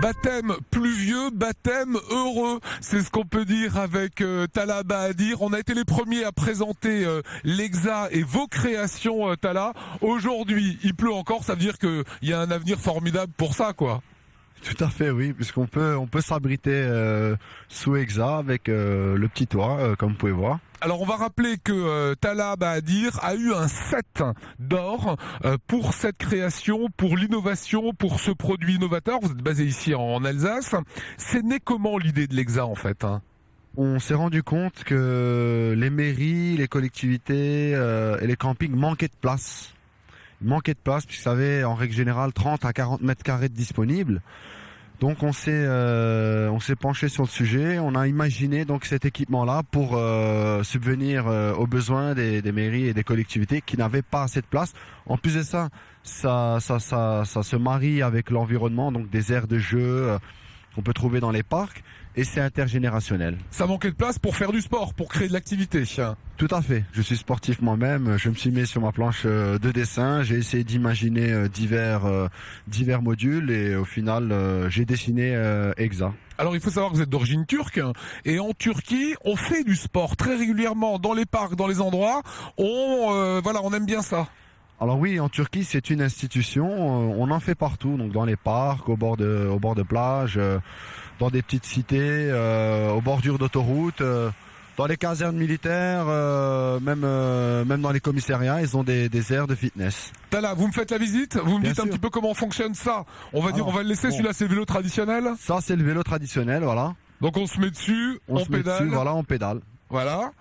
Baptême pluvieux, baptême heureux, c'est ce qu'on peut dire avec Tala Bahadir. On a été les premiers à présenter l'Exa et vos créations, Tala. Aujourd'hui, il pleut encore, ça veut dire qu'il y a un avenir formidable pour ça, quoi. Tout à fait, oui, puisqu'on peut s'abriter sous Exa avec le petit toit, comme vous pouvez voir. Alors on va rappeler que Tala Bahadir a eu un 7 d'or pour cette création, pour l'innovation, pour ce produit innovateur. Vous êtes basé ici en Alsace. C'est né comment l'idée de l'Exa en fait, hein? On s'est rendu compte que les mairies, les collectivités et les campings manquaient de place. Il manquait de place puisqu'il y avait en règle générale 30 à 40 mètres carrés de disponibles. Donc on s'est penché sur le sujet, on a imaginé donc cet équipement-là pour subvenir aux besoins des mairies et des collectivités qui n'avaient pas assez de place. En plus de ça, ça se marie avec l'environnement, donc des aires de jeu qu'on peut trouver dans les parcs, et c'est intergénérationnel. Ça manquait de place pour faire du sport, pour créer de l'activité. Tout à fait. Je suis sportif moi-même. Je me suis mis sur ma planche de dessin. J'ai essayé d'imaginer divers modules et au final, j'ai dessiné Exa. Alors il faut savoir que vous êtes d'origine turque et en Turquie, on fait du sport très régulièrement dans les parcs, dans les endroits. On aime bien ça. Alors oui, en Turquie, c'est une institution. On en fait partout, donc dans les parcs, au bord de plage, dans des petites cités, aux bordures d'autoroutes, dans les casernes militaires, même dans les commissariats, ils ont des aires de fitness. Tala, vous me faites la visite, vous me Bien dites sûr. un petit peu comment fonctionne ça. On va le laisser. Bon. Celui-là, c'est le vélo traditionnel. Ça, c'est le vélo traditionnel, voilà. Donc on se met dessus, on se met pédale. dessus, voilà, on pédale. Voilà.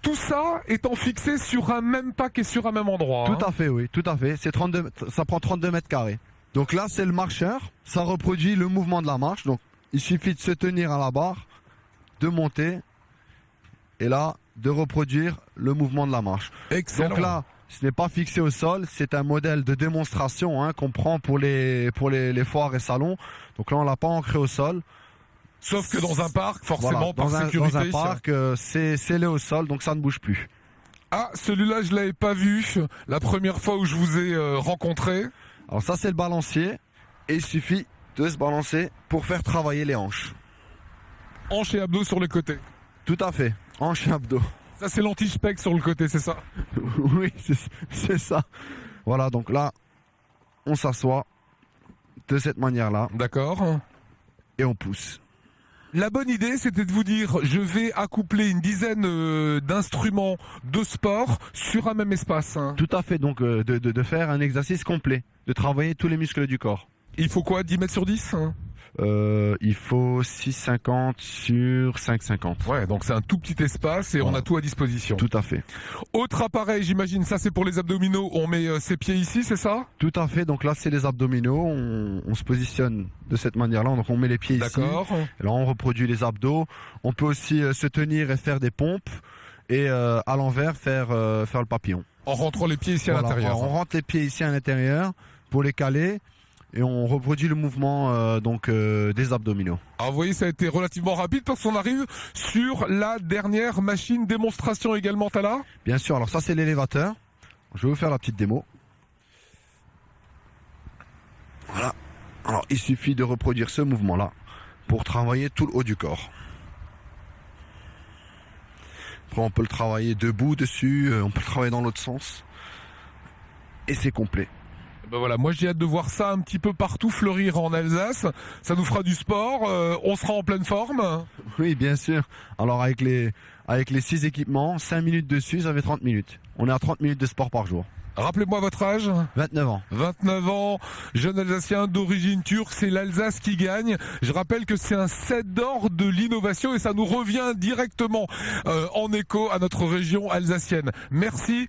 Tout ça étant fixé sur un même pack et sur un même endroit. Tout à fait, oui, tout à fait. Ça prend 32 mètres carrés. Donc là, c'est le marcheur. Ça reproduit le mouvement de la marche. Donc, il suffit de se tenir à la barre, de monter, et là, de reproduire le mouvement de la marche. Excellent. Donc là, ce n'est pas fixé au sol. C'est un modèle de démonstration qu'on prend pour les foires et salons. Donc là, on l'a pas ancré au sol. Sauf que dans un parc, forcément, Voilà, par sécurité. dans un parc, c'est scellé au sol, donc ça ne bouge plus. Ah, celui-là, je l'avais pas vu la première fois où je vous ai rencontré. Alors ça, c'est le balancier. Et il suffit de se balancer pour faire travailler les hanches. Hanches et abdos sur les côtés. Tout à fait. Hanches et abdos. Ça, c'est l'anti-spec sur le côté, c'est ça? Oui, c'est ça. Voilà, donc là, on s'assoit de cette manière-là. D'accord. Et on pousse. La bonne idée, c'était de vous dire, je vais accoupler une dizaine d'instruments de sport sur un même espace. Hein. Tout à fait, donc de faire un exercice complet, de travailler tous les muscles du corps. Il faut quoi, 10 mètres sur 10 hein? Il faut 6,50 sur 5,50. Ouais, donc c'est un tout petit espace et voilà. On a tout à disposition. Tout à fait. Autre appareil, j'imagine, ça c'est pour les abdominaux, on met ses pieds ici, c'est ça? Tout à fait, donc là c'est les abdominaux, on se positionne de cette manière-là, donc on met les pieds ici. D'accord. Et là on reproduit les abdos, on peut aussi se tenir et faire des pompes, et à l'envers faire le papillon. En rentrant les pieds ici à Voilà, l'intérieur. on rentre les pieds ici à l'intérieur pour les caler. Et on reproduit le mouvement des abdominaux. Alors vous voyez, ça a été relativement rapide parce qu'on arrive sur la dernière machine démonstration également, Tala. Bien sûr, alors ça c'est l'élévateur. Je vais vous faire la petite démo. Voilà. Alors il suffit de reproduire ce mouvement-là pour travailler tout le haut du corps. Après on peut le travailler debout dessus, on peut le travailler dans l'autre sens. Et c'est complet. Ben voilà, moi j'ai hâte de voir ça un petit peu partout fleurir en Alsace. Ça nous fera du sport, on sera en pleine forme. Oui, bien sûr. Alors avec les 6 équipements, 5 minutes dessus, ça fait 30 minutes. On est à 30 minutes de sport par jour. Rappelez-moi votre âge. 29 ans. 29 ans, jeune Alsacien d'origine turque, c'est l'Alsace qui gagne. Je rappelle que c'est un 7 d'or de l'innovation et ça nous revient directement en écho à notre région alsacienne. Merci.